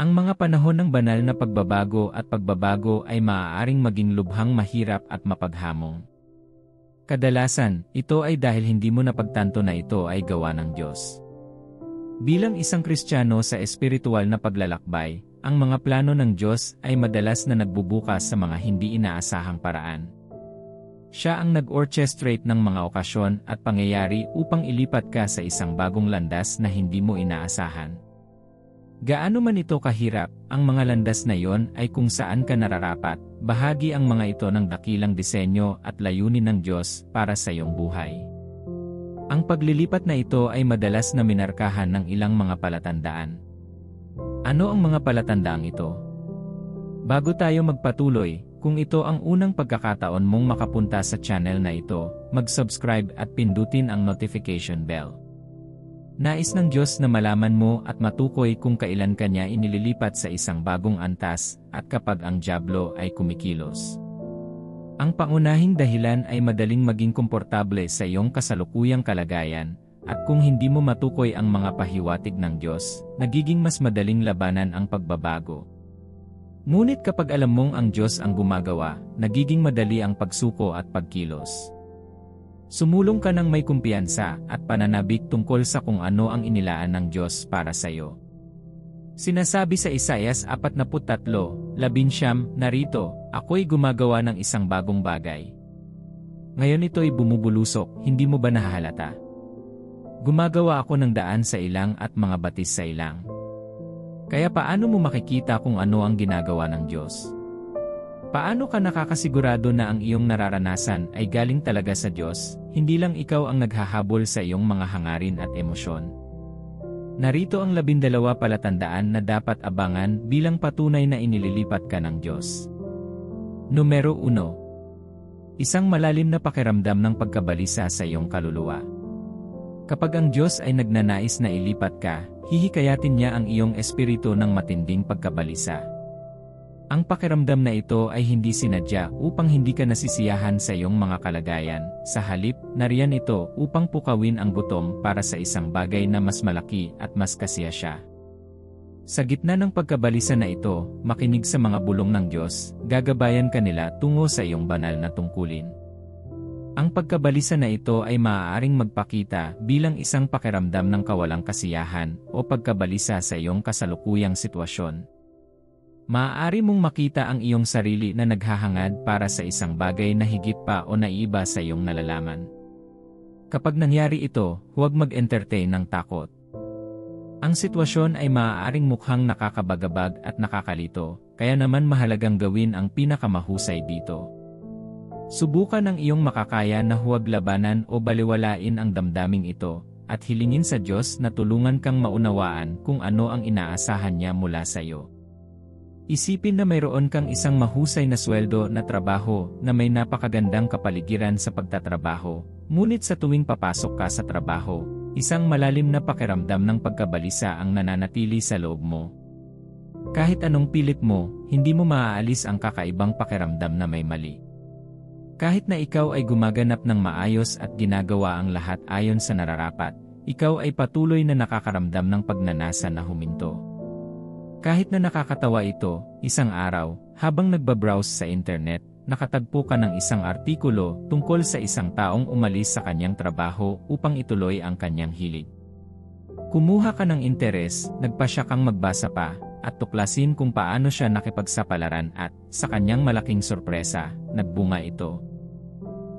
Ang mga panahon ng banal na pagbabago at pagbabago ay maaaring maging lubhang mahirap at mapaghamong. Kadalasan, ito ay dahil hindi mo napagtanto na ito ay gawa ng Diyos. Bilang isang Kristiyano sa espiritual na paglalakbay, ang mga plano ng Diyos ay madalas na nagbubukas sa mga hindi inaasahang paraan. Siya ang nag-orchestrate ng mga okasyon at pangyayari upang ilipat ka sa isang bagong landas na hindi mo inaasahan. Gaano man ito kahirap, ang mga landas na iyon ay kung saan ka nararapat, bahagi ang mga ito ng dakilang disenyo at layunin ng Diyos para sa iyong buhay. Ang paglilipat na ito ay madalas na minarkahan ng ilang mga palatandaan. Ano ang mga palatandaang ito? Bago tayo magpatuloy, kung ito ang unang pagkakataon mong makapunta sa channel na ito, mag-subscribe at pindutin ang notification bell. Nais ng Diyos na malaman mo at matukoy kung kailan kanya inililipat sa isang bagong antas at kapag ang dyablo ay kumikilos. Ang pangunahing dahilan ay madaling maging komportable sa iyong kasalukuyang kalagayan, at kung hindi mo matukoy ang mga pahiwatig ng Diyos, nagiging mas madaling labanan ang pagbabago. Ngunit kapag alam mong ang Diyos ang gumagawa, nagiging madali ang pagsuko at pagkilos. Sumulong ka ng may kumpiyansa at pananabik tungkol sa kung ano ang inilaan ng Diyos para sa iyo. Sinasabi sa Isaias 43:19, narito, ako'y gumagawa ng isang bagong bagay. Ngayon ito'y bumubulusok, hindi mo ba nahahalata? Gumagawa ako ng daan sa ilang at mga batis sa ilang. Kaya paano mo makikita kung ano ang ginagawa ng Diyos? Paano ka nakakasigurado na ang iyong nararanasan ay galing talaga sa Diyos, hindi lang ikaw ang naghahabol sa iyong mga hangarin at emosyon? Narito ang 12 palatandaan na dapat abangan bilang patunay na inililipat ka ng Diyos. Numero 1. Isang malalim na pakiramdam ng pagkabalisa sa iyong kaluluwa. Kapag ang Diyos ay nagnanais na ilipat ka, hihikayatin niya ang iyong espiritu ng matinding pagkabalisa. Ang pakiramdam na ito ay hindi sinadya upang hindi ka nasisiyahan sa iyong mga kalagayan. Sa halip, nariyan ito upang pukawin ang gutom para sa isang bagay na mas malaki at mas kasiya siya. Sa gitna ng pagkabalisa na ito, makinig sa mga bulong ng Diyos, gagabayan ka nila tungo sa iyong banal na tungkulin. Ang pagkabalisa na ito ay maaaring magpakita bilang isang pakiramdam ng kawalang kasiyahan o pagkabalisa sa iyong kasalukuyang sitwasyon. Maaari mong makita ang iyong sarili na naghahangad para sa isang bagay na higit pa o naiiba sa iyong nalalaman. Kapag nangyari ito, huwag mag-entertain ng takot. Ang sitwasyon ay maaaring mukhang nakakabagabag at nakakalito, kaya naman mahalagang gawin ang pinakamahusay dito. Subukan ang iyong makakaya na huwag labanan o baliwalain ang damdaming ito, at hilingin sa Diyos na tulungan kang maunawaan kung ano ang inaasahan niya mula sa iyo. Isipin na mayroon kang isang mahusay na sweldo na trabaho na may napakagandang kapaligiran sa pagtatrabaho, ngunit sa tuwing papasok ka sa trabaho, isang malalim na pakiramdam ng pagkabalisa ang nananatili sa loob mo. Kahit anong pilit mo, hindi mo maaalis ang kakaibang pakiramdam na may mali. Kahit na ikaw ay gumaganap ng maayos at ginagawa ang lahat ayon sa nararapat, ikaw ay patuloy na nakakaramdam ng pagnanasa na huminto. Kahit na nakakatawa ito, isang araw, habang nagbabrowse sa internet, nakatagpo ka ng isang artikulo tungkol sa isang taong umalis sa kanyang trabaho upang ituloy ang kanyang hilig. Kumuha ka ng interes, nagpasya kang magbasa pa, at tuklasin kung paano siya nakipagsapalaran at, sa kanyang malaking sorpresa, nagbunga ito.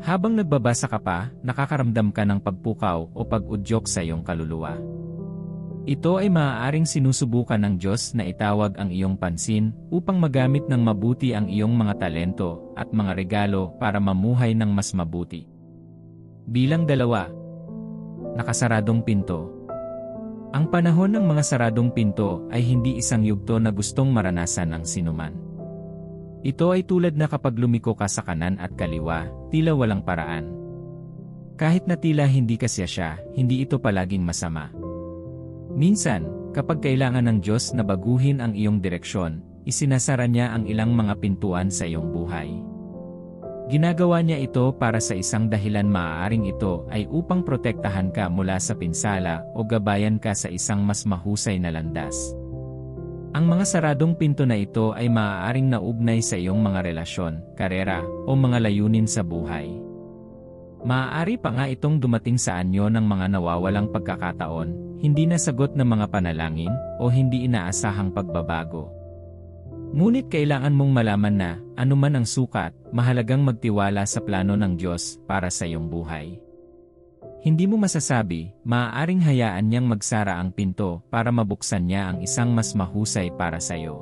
Habang nagbabasa ka pa, nakakaramdam ka ng pagpukaw o pag-udyok sa iyong kaluluwa. Ito ay maaaring sinusubukan ng Diyos na itawag ang iyong pansin upang magamit ng mabuti ang iyong mga talento at mga regalo para mamuhay ng mas mabuti. Bilang 2. Nakasaradong pinto. Ang panahon ng mga saradong pinto ay hindi isang yugto na gustong maranasan ng sinuman. Ito ay tulad na kapag lumiko ka sa kanan at kaliwa, tila walang paraan. Kahit na tila hindi kasya siya, hindi ito palaging masama. Minsan, kapag kailangan ng Diyos na baguhin ang iyong direksyon, isinasara niya ang ilang mga pintuan sa iyong buhay. Ginagawa niya ito para sa isang dahilan. Maaaring ito ay upang protektahan ka mula sa pinsala o gabayan ka sa isang mas mahusay na landas. Ang mga saradong pinto na ito ay maaaring naugnay sa iyong mga relasyon, karera, o mga layunin sa buhay. Maaari pa nga itong dumating sa anyo ng mga nawawalang pagkakataon, hindi nasagot na mga panalangin, o hindi inaasahang pagbabago. Ngunit kailangan mong malaman na, anuman ang sukat, mahalagang magtiwala sa plano ng Diyos para sa iyong buhay. Hindi mo masasabi, maaaring hayaan niyang magsara ang pinto para mabuksan niya ang isang mas mahusay para sa iyo.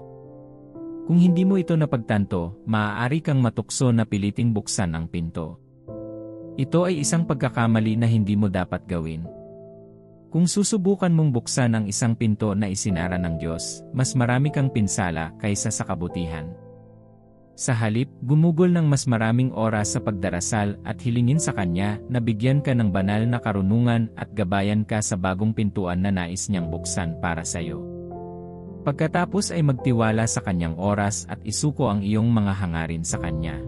Kung hindi mo ito napagtanto, maaari kang matukso na piliting buksan ang pinto. Ito ay isang pagkakamali na hindi mo dapat gawin. Kung susubukan mong buksan ang isang pinto na isinara ng Diyos, mas marami kang pinsala kaysa sa kabutihan. Sa halip, gumugol ng mas maraming oras sa pagdarasal at hilingin sa Kanya na bigyan ka ng banal na karunungan at gabayan ka sa bagong pintuan na nais niyang buksan para sa iyo. Pagkatapos ay magtiwala sa Kanyang oras at isuko ang iyong mga hangarin sa Kanya.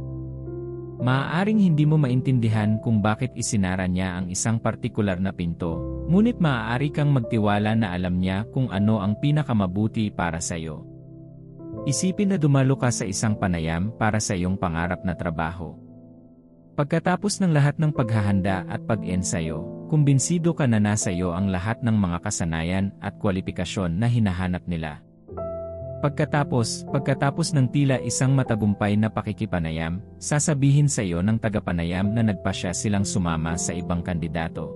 Maaaring hindi mo maintindihan kung bakit isinara niya ang isang partikular na pinto, ngunit maaari kang magtiwala na alam niya kung ano ang pinakamabuti para sa iyo. Isipin na dumalo ka sa isang panayam para sa iyong pangarap na trabaho. Pagkatapos ng lahat ng paghahanda at pag-ensayo, kumbinsido ka na nasa iyo ang lahat ng mga kasanayan at kwalifikasyon na hinahanap nila. Pagkatapos ng tila isang matagumpay na pakikipanayam, sasabihin sa iyo ng tagapanayam na nagpasya silang sumama sa ibang kandidato.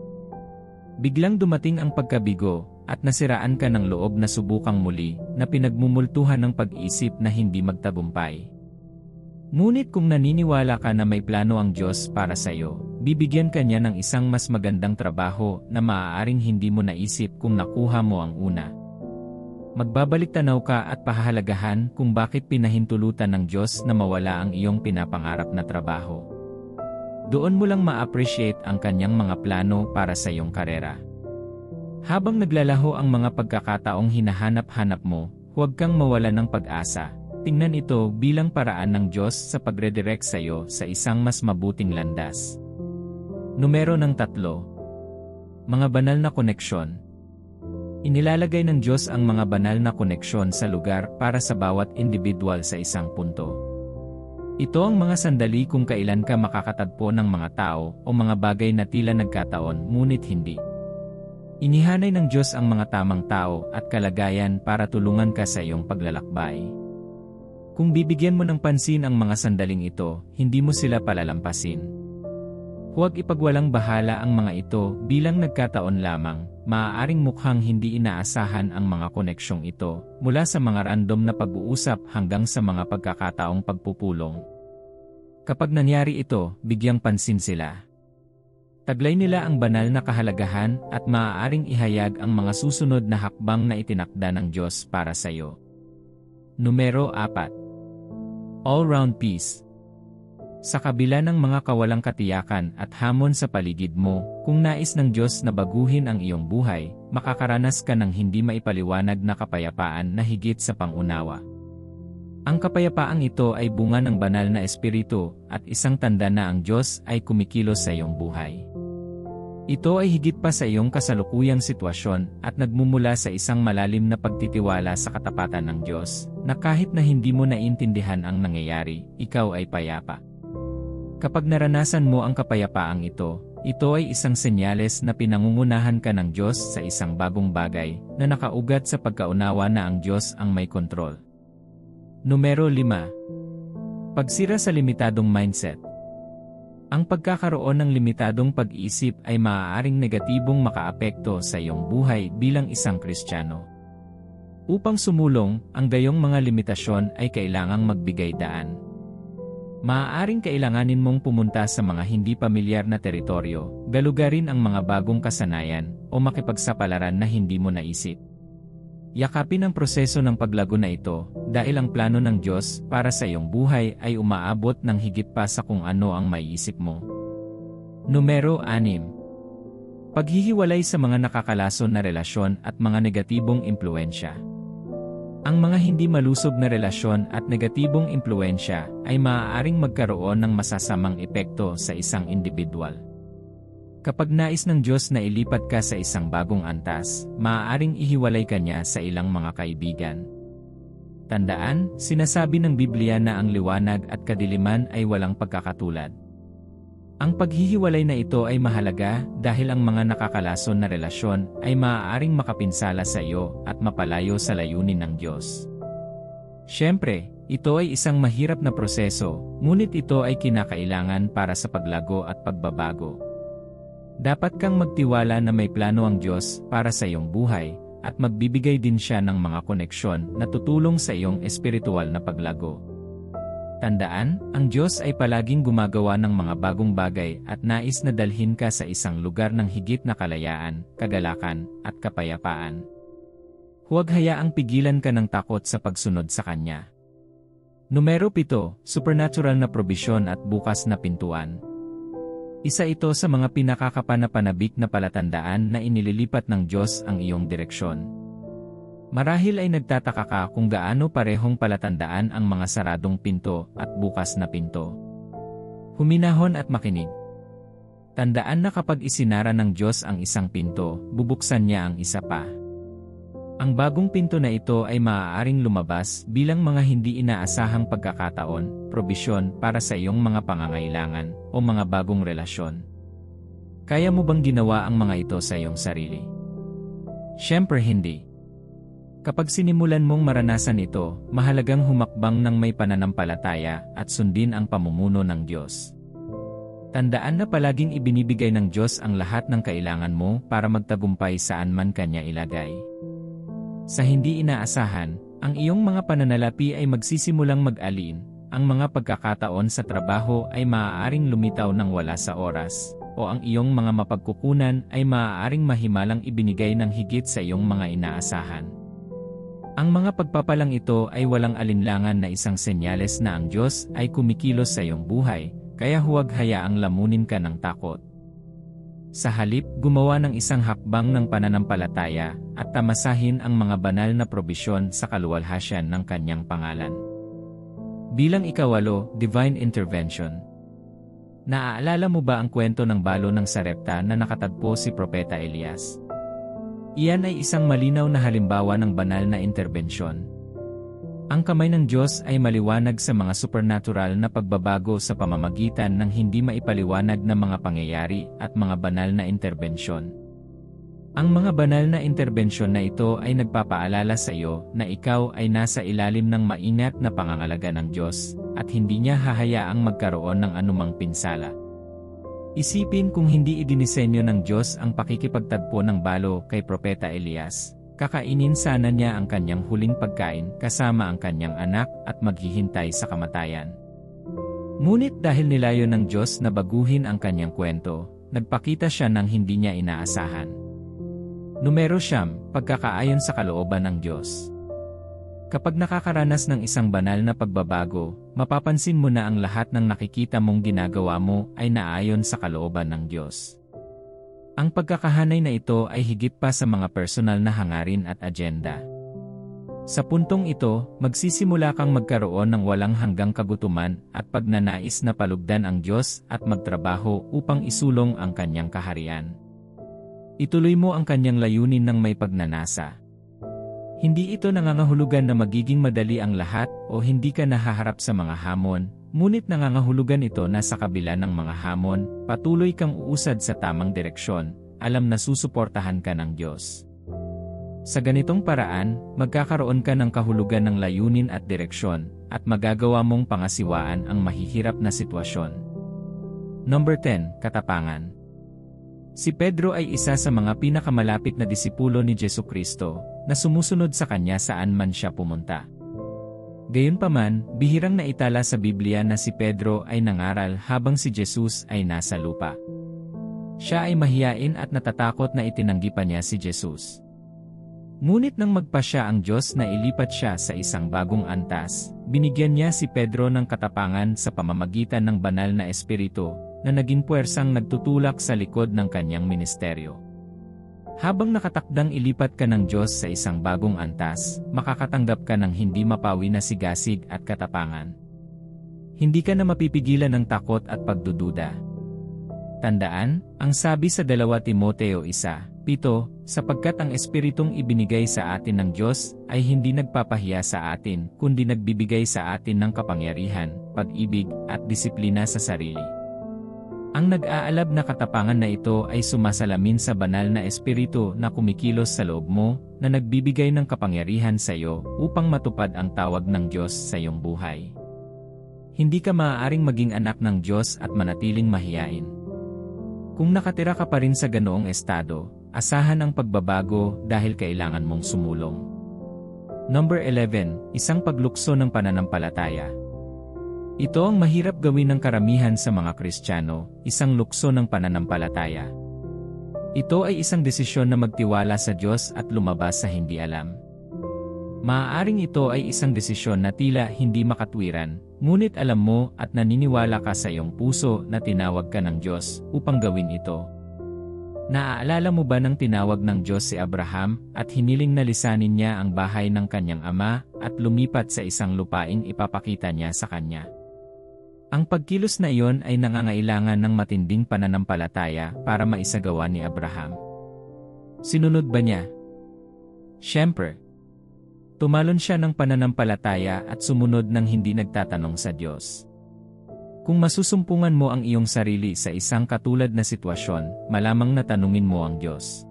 Biglang dumating ang pagkabigo, at nasiraan ka ng loob na subukang muli, na pinagmumultuhan ng pag-isip na hindi magtagumpay. Ngunit kung naniniwala ka na may plano ang Diyos para sa iyo, bibigyan ka niya ng isang mas magandang trabaho na maaaring hindi mo naisip kung nakuha mo ang una. Magbabalik tanaw ka at pahahalagahan kung bakit pinahintulutan ng Diyos na mawala ang iyong pinapangarap na trabaho. Doon mo lang ma-appreciate ang Kanyang mga plano para sa iyong karera. Habang naglalaho ang mga pagkakataong hinahanap-hanap mo, huwag kang mawala ng pag-asa. Tingnan ito bilang paraan ng Diyos sa pagredirect sa iyo sa isang mas mabuting landas. Numero 3. Mga banal na koneksyon. Inilalagay ng Diyos ang mga banal na koneksyon sa lugar para sa bawat individual sa isang punto. Ito ang mga sandali kung kailan ka makakatagpo ng mga tao o mga bagay na tila nagkataon ngunit hindi. Inihanay ng Diyos ang mga tamang tao at kalagayan para tulungan ka sa iyong paglalakbay. Kung bibigyan mo ng pansin ang mga sandaling ito, hindi mo sila palalampasin. Huwag ipagwalang bahala ang mga ito bilang nagkataon lamang, maaaring mukhang hindi inaasahan ang mga koneksyong ito, mula sa mga random na pag-uusap hanggang sa mga pagkakataong pagpupulong. Kapag nangyari ito, bigyang pansin sila. Taglay nila ang banal na kahalagahan at maaaring ihayag ang mga susunod na hakbang na itinakda ng Diyos para sa iyo. Numero 4. All-round peace. Sa kabila ng mga kawalang katiyakan at hamon sa paligid mo, kung nais ng Diyos na baguhin ang iyong buhay, makakaranas ka ng hindi maipaliwanag na kapayapaan na higit sa pangunawa. Ang kapayapaang ito ay bunga ng banal na espiritu at isang tanda na ang Diyos ay kumikilos sa iyong buhay. Ito ay higit pa sa iyong kasalukuyang sitwasyon at nagmumula sa isang malalim na pagtitiwala sa katapatan ng Diyos, na kahit na hindi mo naiintindihan ang nangyayari, ikaw ay payapa. Kapag naranasan mo ang kapayapaang ito ay isang senyales na pinangungunahan ka ng Diyos sa isang bagong bagay na nakaugat sa pagkaunawa na ang Diyos ang may kontrol. Numero 5. Pagsira sa limitadong mindset. Ang pagkakaroon ng limitadong pag-iisip ay maaaring negatibong makaapekto sa iyong buhay bilang isang Kristiyano. Upang sumulong, ang gayong mga limitasyon ay kailangang magbigay daan. Maaaring kailanganin mong pumunta sa mga hindi pamilyar na teritoryo, galugarin ang mga bagong kasanayan, o makipagsapalaran na hindi mo naisip. Yakapin ang proseso ng paglago na ito, dahil ang plano ng Diyos para sa iyong buhay ay umaabot ng higit pa sa kung ano ang maiisip mo. Numero 6. Paghihiwalay sa mga nakakalason na relasyon at mga negatibong impluensya. Ang mga hindi malusog na relasyon at negatibong impluensya ay maaaring magkaroon ng masasamang epekto sa isang individual. Kapag nais ng Diyos na ilipat ka sa isang bagong antas, maaaring ihiwalay ka niya sa ilang mga kaibigan. Tandaan, sinasabi ng Biblia na ang liwanag at kadiliman ay walang pagkakatulad. Ang paghihiwalay na ito ay mahalaga dahil ang mga nakakalason na relasyon ay maaaring makapinsala sa iyo at mapalayo sa layunin ng Diyos. Siyempre, ito ay isang mahirap na proseso, ngunit ito ay kinakailangan para sa paglago at pagbabago. Dapat kang magtiwala na may plano ang Diyos para sa iyong buhay, at magbibigay din siya ng mga koneksyon na tutulong sa iyong espiritual na paglago. Tandaan, ang Diyos ay palaging gumagawa ng mga bagong bagay at nais na dalhin ka sa isang lugar ng higit na kalayaan, kagalakan, at kapayapaan. Huwag hayaang pigilan ka ng takot sa pagsunod sa Kanya. Numero 7, supernatural na probisyon at bukas na pintuan. Isa ito sa mga pinakakapanapanabik na palatandaan na inililipat ng Diyos ang iyong direksyon. Marahil ay nagtataka ka kung gaano parehong palatandaan ang mga saradong pinto at bukas na pinto. Huminahon at makinig. Tandaan na kapag isinara ng Diyos ang isang pinto, bubuksan niya ang isa pa. Ang bagong pinto na ito ay maaaring lumabas bilang mga hindi inaasahang pagkakataon, probisyon para sa iyong mga pangangailangan o mga bagong relasyon. Kaya mo bang ginawa ang mga ito sa iyong sarili? Siyempre hindi. Kapag sinimulan mong maranasan ito, mahalagang humakbang ng may pananampalataya at sundin ang pamumuno ng Diyos. Tandaan na palaging ibinibigay ng Diyos ang lahat ng kailangan mo para magtagumpay saan man Kanya ilagay. Sa hindi inaasahan, ang iyong mga pananalapi ay magsisimulang mag-alin, ang mga pagkakataon sa trabaho ay maaaring lumitaw ng wala sa oras, o ang iyong mga mapagkukunan ay maaaring mahimalang ibinigay ng higit sa iyong mga inaasahan. Ang mga pagpapalang ito ay walang alinlangan na isang senyales na ang Diyos ay kumikilos sa iyong buhay, kaya huwag hayaang lamunin ka ng takot. Sa halip, gumawa ng isang hakbang ng pananampalataya at tamasahin ang mga banal na probisyon sa kaluwalhasyan ng Kanyang pangalan. Bilang 8, Divine Intervention. Naaalala mo ba ang kwento ng balo ng Sarepta na nakatagpo si Propeta Elias? Iyan ay isang malinaw na halimbawa ng banal na interbensyon. Ang kamay ng Diyos ay maliwanag sa mga supernatural na pagbabago sa pamamagitan ng hindi maipaliwanag na mga pangyayari at mga banal na interbensyon. Ang mga banal na interbensyon na ito ay nagpapaalala sa iyo na ikaw ay nasa ilalim ng maingat na pangangalaga ng Diyos at hindi niya hahayaang magkaroon ng anumang pinsala. Isipin kung hindi idinisenyo ng Diyos ang pakikipagtagpo ng balo kay Propeta Elias. Kakainin sana niya ang kanyang huling pagkain kasama ang kanyang anak at maghihintay sa kamatayan. Ngunit dahil nilayo ng Diyos na baguhin ang kanyang kwento, nagpakita siya ng hindi niya inaasahan. Numero 9, pagkakaayon sa kalooban ng Diyos. Kapag nakakaranas ng isang banal na pagbabago, mapapansin mo na ang lahat ng nakikita mong ginagawa mo ay naayon sa kalooban ng Diyos. Ang pagkakahanay na ito ay higit pa sa mga personal na hangarin at agenda. Sa puntong ito, magsisimula kang magkaroon ng walang hanggang kagutuman at pagnanais na palugdan ang Diyos at magtrabaho upang isulong ang Kanyang kaharian. Ituloy mo ang Kanyang layunin ng may pagnanasa. Hindi ito nangangahulugan na magiging madali ang lahat o hindi ka nahaharap sa mga hamon, ngunit nangangahulugan ito na sa kabila ng mga hamon, patuloy kang uusad sa tamang direksyon, alam na susuportahan ka ng Diyos. Sa ganitong paraan, magkakaroon ka ng kahulugan ng layunin at direksyon, at magagawa mong pangasiwaan ang mahihirap na sitwasyon. Number 10, katapangan. Si Pedro ay isa sa mga pinakamalapit na disipulo ni Jesucristo, na sumusunod sa kanya saan man siya pumunta. Gayunpaman, bihirang naitala sa Biblia na si Pedro ay nangaral habang si Jesus ay nasa lupa. Siya ay mahiyain at natatakot na itinanggi pa niya si Jesus. Ngunit nang magpasya ang Diyos na ilipat siya sa isang bagong antas, binigyan niya si Pedro ng katapangan sa pamamagitan ng banal na espiritu, na naging puwersang nagtutulak sa likod ng kanyang ministeryo. Habang nakatakdang ilipat ka ng Diyos sa isang bagong antas, makakatanggap ka ng hindi mapawi na sigasig at katapangan. Hindi ka na mapipigilan ng takot at pagdududa. Tandaan, ang sabi sa 2 Timoteo 1, 7. Sapagkat ang Espiritong ibinigay sa atin ng Diyos ay hindi nagpapahiya sa atin, kundi nagbibigay sa atin ng kapangyarihan, pag-ibig, at disiplina sa sarili. Ang nag-aalab na katapangan na ito ay sumasalamin sa banal na Espiritu na kumikilos sa loob mo, na nagbibigay ng kapangyarihan sa iyo upang matupad ang tawag ng Diyos sa iyong buhay. Hindi ka maaaring maging anak ng Diyos at manatiling mahiyain. Kung nakatira ka pa rin sa ganoong estado, asahan ang pagbabago dahil kailangan mong sumulong. Number 11. Isang paglukso ng pananampalataya. Ito ang mahirap gawin ng karamihan sa mga Kristiyano, isang lukso ng pananampalataya. Ito ay isang desisyon na magtiwala sa Diyos at lumabas sa hindi alam. Maaaring ito ay isang desisyon na tila hindi makatwiran, ngunit alam mo at naniniwala ka sa iyong puso na tinawag ka ng Diyos upang gawin ito. Naaalala mo ba nang tinawag ng Diyos si Abraham at hiniling na lisanin niya ang bahay ng kanyang ama at lumipat sa isang lupaing ipapakita niya sa kanya? Ang pagkilos na iyon ay nangangailangan ng matinding pananampalataya para maisagawa ni Abraham. Sinunod ba niya? Siyempre. Tumalon siya ng pananampalataya at sumunod ng hindi nagtatanong sa Diyos. Kung masusumpungan mo ang iyong sarili sa isang katulad na sitwasyon, malamang na tanungin mo ang Diyos.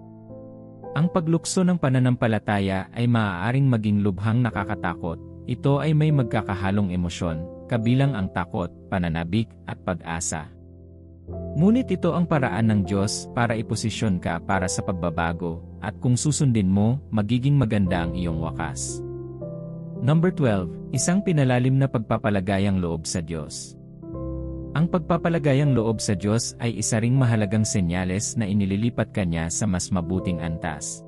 Ang paglukso ng pananampalataya ay maaaring maging lubhang nakakatakot. Ito ay may magkakahalong emosyon, kabilang ang takot, pananabik, at pag-asa. Ngunit ito ang paraan ng Diyos para iposisyon ka para sa pagbabago, at kung susundin mo, magiging maganda ang iyong wakas. Number 12. Isang pinalalim na pagpapalagayang loob sa Diyos. Ang pagpapalagayang loob sa Diyos ay isa ring mahalagang senyales na inililipat ka niya sa mas mabuting antas.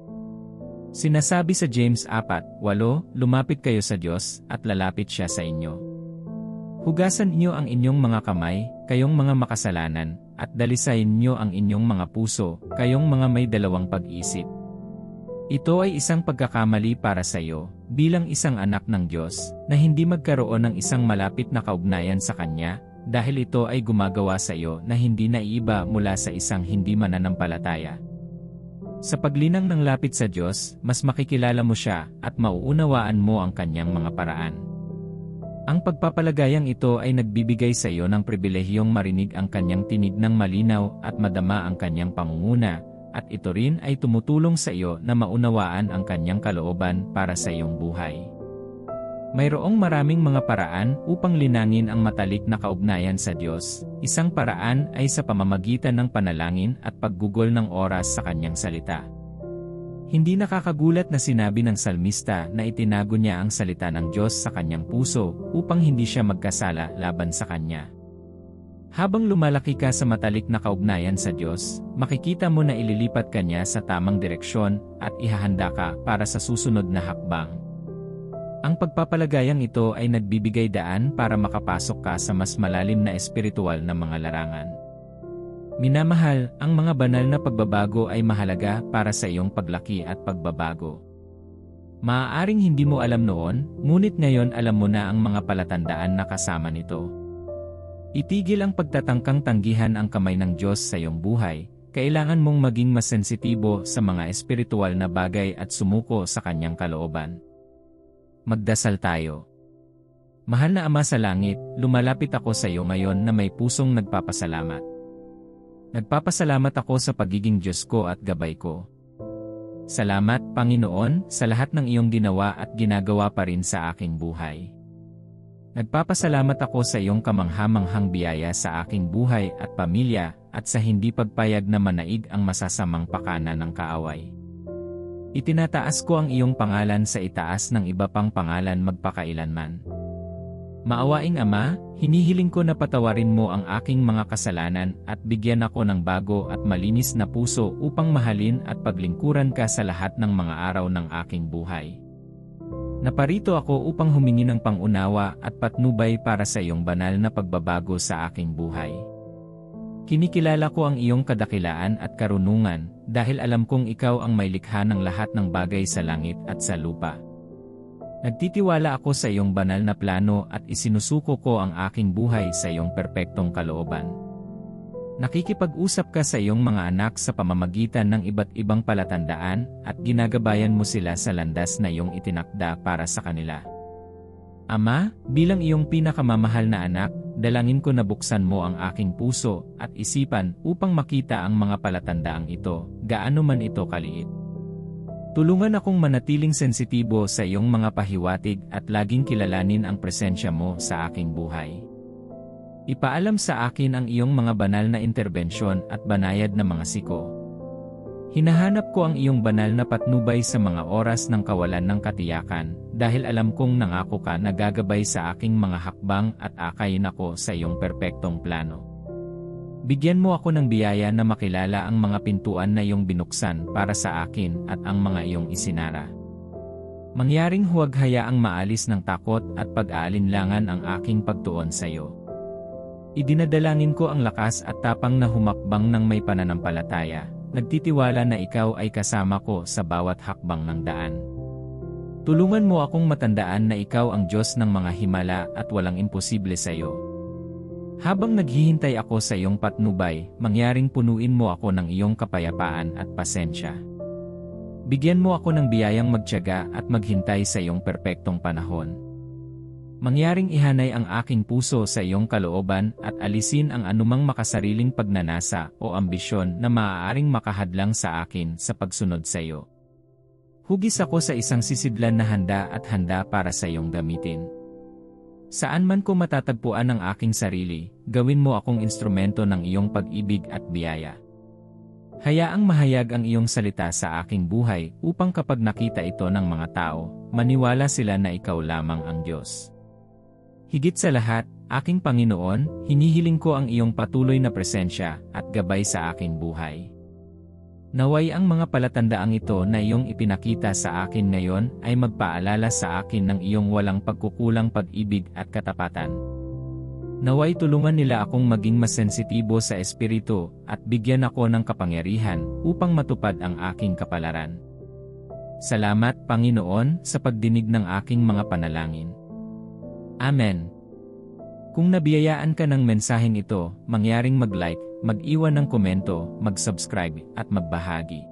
Sinasabi sa James 4:8, lumapit kayo sa Diyos at lalapit siya sa inyo. Hugasan niyo ang inyong mga kamay, kayong mga makasalanan, at dalisayin niyo ang inyong mga puso, kayong mga may dalawang pag-isip. Ito ay isang pagkakamali para sa iyo, bilang isang anak ng Diyos, na hindi magkaroon ng isang malapit na kaugnayan sa Kanya, dahil ito ay gumagawa sa iyo na hindi naiiba mula sa isang hindi mananampalataya. Sa paglinang ng lapit sa Diyos, mas makikilala mo siya at mauunawaan mo ang Kanyang mga paraan. Ang pagpapalagayang ito ay nagbibigay sa iyo ng pribilehiyong marinig ang Kanyang tinig ng malinaw at madama ang Kanyang pangunguna, at ito rin ay tumutulong sa iyo na maunawaan ang Kanyang kalooban para sa iyong buhay. Mayroong maraming mga paraan upang linangin ang matalik na kaugnayan sa Diyos. Isang paraan ay sa pamamagitan ng panalangin at paggugol ng oras sa Kanyang salita. Hindi nakakagulat na sinabi ng salmista na itinago niya ang salita ng Diyos sa kanyang puso upang hindi siya magkasala laban sa Kanya. Habang lumalaki ka sa matalik na kaugnayan sa Diyos, makikita mo na ililipat ka niya sa tamang direksyon at ihahanda ka para sa susunod na hakbang. Ang pagpapalagayang ito ay nagbibigay daan para makapasok ka sa mas malalim na espiritual na mga larangan. Minamahal, ang mga banal na pagbabago ay mahalaga para sa iyong paglaki at pagbabago. Maaaring hindi mo alam noon, ngunit ngayon alam mo na ang mga palatandaan na kasama nito. Itigil ang pagtatangkang tanggihan ang kamay ng Diyos sa iyong buhay. Kailangan mong maging mas sensitibo sa mga espiritual na bagay at sumuko sa Kanyang kalooban. Magdasal tayo. Mahal na Ama sa langit, lumalapit ako sa iyo ngayon na may pusong nagpapasalamat. Nagpapasalamat ako sa pagiging Diyos ko at gabay ko. Salamat, Panginoon, sa lahat ng iyong ginawa at ginagawa pa rin sa aking buhay. Nagpapasalamat ako sa iyong kamangha-manghang biyaya sa aking buhay at pamilya at sa hindi pagpayag na manaig ang masasamang pakana ng kaaway. Itinataas ko ang iyong pangalan sa itaas ng iba pang pangalan magpakailanman. Maawaing Ama, hinihiling ko na patawarin mo ang aking mga kasalanan at bigyan ako ng bago at malinis na puso upang mahalin at paglingkuran ka sa lahat ng mga araw ng aking buhay. Naparito ako upang humingi ng pangunawa at patnubay para sa iyong banal na pagbabago sa aking buhay. Kinikilala ko ang iyong kadakilaan at karunungan dahil alam kong ikaw ang may likha ng lahat ng bagay sa langit at sa lupa. Nagtitiwala ako sa iyong banal na plano at isinusuko ko ang aking buhay sa iyong perpektong kalooban. Nakikipag-usap ka sa iyong mga anak sa pamamagitan ng iba't ibang palatandaan at ginagabayan mo sila sa landas na iyong itinakda para sa kanila. Ama, bilang iyong pinakamamahal na anak, dalangin ko na buksan mo ang aking puso at isipan upang makita ang mga palatandaang ito, gaano man ito kaliit. Tulungan akong manatiling sensitibo sa iyong mga pahiwatig at laging kilalanin ang presensya mo sa aking buhay. Ipaalam sa akin ang iyong mga banal na interbensyon at banayad na mga siko. Hinahanap ko ang iyong banal na patnubay sa mga oras ng kawalan ng katiyakan, dahil alam kong nangako ka na gagabay sa aking mga hakbang at akayin ako sa iyong perpektong plano. Bigyan mo ako ng biyaya na makilala ang mga pintuan na iyong binuksan para sa akin at ang mga iyong isinara. Mangyaring huwag hayaang maalis ng takot at pag-aalinlangan ang aking pagtuon sa iyo. Idinadalangin ko ang lakas at tapang na humakbang ng may pananampalataya, nagtitiwala na ikaw ay kasama ko sa bawat hakbang ng daan. Tulungan mo akong matandaan na ikaw ang Diyos ng mga himala at walang imposible sa iyo. Habang naghihintay ako sa iyong patnubay, mangyaring punuin mo ako ng iyong kapayapaan at pasensya. Bigyan mo ako ng biyayang magtiyaga at maghintay sa iyong perpektong panahon. Mangyaring ihanay ang aking puso sa iyong kalooban at alisin ang anumang makasariling pagnanasa o ambisyon na maaaring makahadlang sa akin sa pagsunod sa iyo. Hugis ako sa isang sisidlan na handa at handa para sa iyong gamitin. Saan man ko matatagpuan ang aking sarili, gawin mo akong instrumento ng iyong pag-ibig at biyaya. Hayaang mahayag ang iyong salita sa aking buhay upang kapag nakita ito ng mga tao, maniwala sila na ikaw lamang ang Diyos. Higit sa lahat, aking Panginoon, hinihiling ko ang iyong patuloy na presensya at gabay sa aking buhay. Naway ang mga palatandaang ito na iyong ipinakita sa akin ngayon ay magpaalala sa akin ng iyong walang pagkukulang pag-ibig at katapatan. Naway tulungan nila akong maging mas sensitibo sa espiritu at bigyan ako ng kapangyarihan upang matupad ang aking kapalaran. Salamat, Panginoon, sa pagdinig ng aking mga panalangin. Amen. Kung nabiyayaan ka ng mensaheng ito, mangyaring mag-like, mag-iwan ng komento, mag-subscribe, at magbahagi.